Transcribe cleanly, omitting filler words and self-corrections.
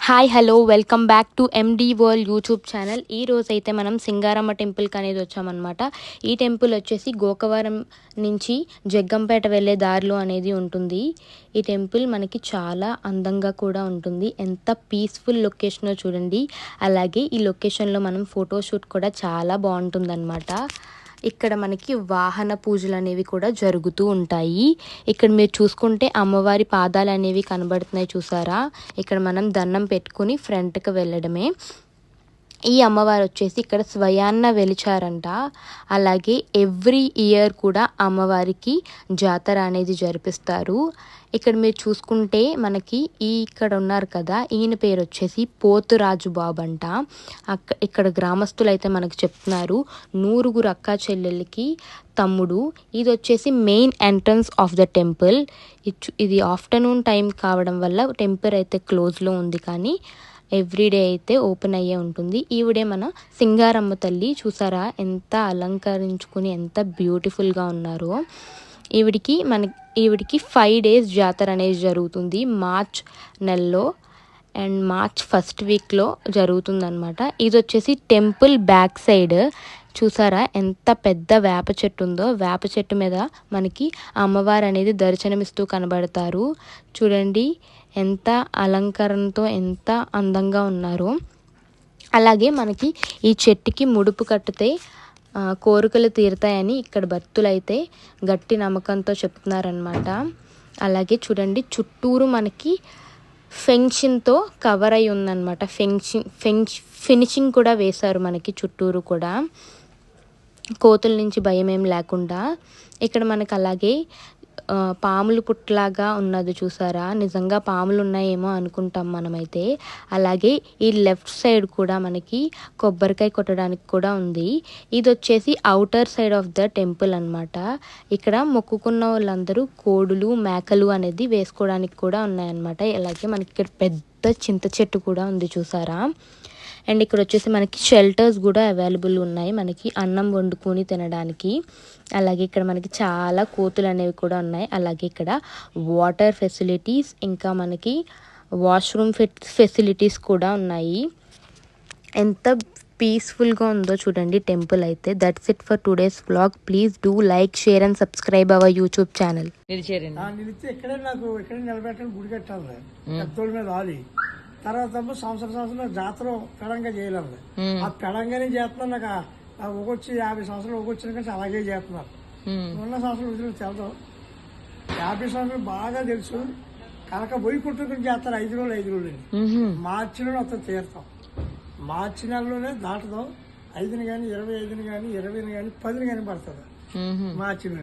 Hi hello welcome back to MD world YouTube channel. ఈ రోజు అయితే మనం సింగారమ్మ టెంపుల్కి అనేది వచ్చామన్నమాట. ఈ టెంపుల్ వచ్చేసి గోకవరం నుంచి జగ్గంపేట వెళ్ళే దారిలో అనేది ఉంటుంది. ఈ టెంపుల్ మనకి చాలా అందంగా కూడా ఉంటుంది. ఎంత పీస్ఫుల్ లొకేషనో చూడండి. అలాగే ఈ లొకేషన్లో మనం ఫోటోషూట్ కూడా చాలా బాగుంటుందన్నమాట. ఇక్కడ మనకి వాహన పూజలు అనేవి కూడా జరుగుతూ ఉంటాయి. ఇక్కడ మీరు చూసుకుంటే అమ్మవారి పాదాలు అనేవి కనబడుతున్నాయి, చూసారా? ఇక్కడ మనం దండం పెట్టుకుని ఫ్రంట్కి వెళ్ళడమే. ఈ అమ్మవారు వచ్చేసి ఇక్కడ స్వయాన్న వెలిచారంట. అలాగే ఎవ్రీ ఇయర్ కూడా అమ్మవారికి జాతర అనేది జరిపిస్తారు. ఇక్కడ మీరు చూసుకుంటే మనకి ఇక్కడ ఉన్నారు కదా, ఈయన పేరు వచ్చేసి పోతురాజు బాబు అంట. ఇక్కడ గ్రామస్తులు అయితే మనకు చెప్తున్నారు 100 అక్క చెల్లెళ్ళకి తమ్ముడు. ఇది వచ్చేసి main entrance of the temple. ఇది ఆఫ్టర్నూన్ టైం కావడం వల్ల టెంపుల్ అయితే క్లోజ్లో ఉంది, కానీ ఎవ్రీడే అయితే ఓపెన్ అయ్యే ఉంటుంది. ఈవిడే మన సింగారమ్మ తల్లి. చూసారా ఎంత అలంకరించుకుని ఎంత బ్యూటిఫుల్గా ఉన్నారో. ఈవిడికి 5 days జాతర అనేది జరుగుతుంది మార్చ్ నెలలో, అండ్ మార్చ్ ఫస్ట్ వీక్లో జరుగుతుందన్నమాట. ఇది వచ్చేసి టెంపుల్ బ్యాక్ సైడ్ చూసారా ఎంత పెద్ద వేప చెట్టు ఉందో. వేప చెట్టు మీద మనకి అమ్మవారు అనేది దర్శనమిస్తూ కనబడతారు. చూడండి ఎంత అలంకరణతో ఎంత అందంగా ఉన్నారో. అలాగే మనకి ఈ చెట్టుకి ముడుపు కట్టితే కోరికలు తీరుతాయని ఇక్కడ భక్తులైతే గట్టి నమ్మకంతో చెప్తున్నారనమాట. అలాగే చూడండి చుట్టూరు మనకి ఫెన్షన్తో కవర్ అయి ఉందన్నమాట. ఫినిషింగ్ కూడా వేశారు మనకి చుట్టూరు కూడా, కోతుల నుంచి భయం ఏం లేకుండా. ఇక్కడ మనకు అలాగే పాములు పుట్టలాగా ఉన్నది చూసారా, నిజంగా పాములు ఉన్నాయేమో అనుకుంటాం మనమైతే. అలాగే ఈ లెఫ్ట్ సైడ్ కూడా మనకి కొబ్బరికాయ కొట్టడానికి కూడా ఉంది. ఇది వచ్చేసి outer side of the temple అన్నమాట. ఇక్కడ మొక్కుకున్న వాళ్ళందరూ కోడులు మేకలు అనేది వేసుకోవడానికి కూడా ఉన్నాయన్నమాట. అలాగే మనకి ఇక్కడ పెద్ద చింత చెట్టు కూడా ఉంది చూసారా. అండ్ ఇక్కడ వచ్చేసి మనకి షెల్టర్స్ కూడా అవైలబుల్ ఉన్నాయి మనకి అన్నం వండుకొని తినడానికి. అలాగే ఇక్కడ మనకి చాలా కోతులు అనేవి కూడా ఉన్నాయి. అలాగే ఇక్కడ వాటర్ ఫెసిలిటీస్, ఇంకా మనకి వాష్రూమ్ ఫెసిలిటీస్ కూడా ఉన్నాయి. ఎంత పీస్ఫుల్గా ఉందో చూడండి టెంపుల్ అయితే. That's it for today's vlog. Please do like, share and subscribe our YouTube channel. తర్వాత సంవత్సరం జాతర పెడంగా చేయలేదు. ఆ పెడంగానే చేస్తున్నారు. నాకు ఒకొచ్చి 50 సంవత్సరాలు ఒకొచ్చిన కానీ అలాగే చేస్తున్నారు. ఉన్న సంవత్సరం వదిలి తెలదు. 50 సంవత్సరాలు బాగా తెలుసు. కనుక వైకుంఠం చేస్తారు 5 రోజులు. మార్చి నెలలో వస్తాం తీరుతాం. మార్చి నెలలోనే దాటుదాం. 5ని కానీ 25ని కానీ 20ని కానీ 10ని కానీ పడుతుంది మార్చి నెల.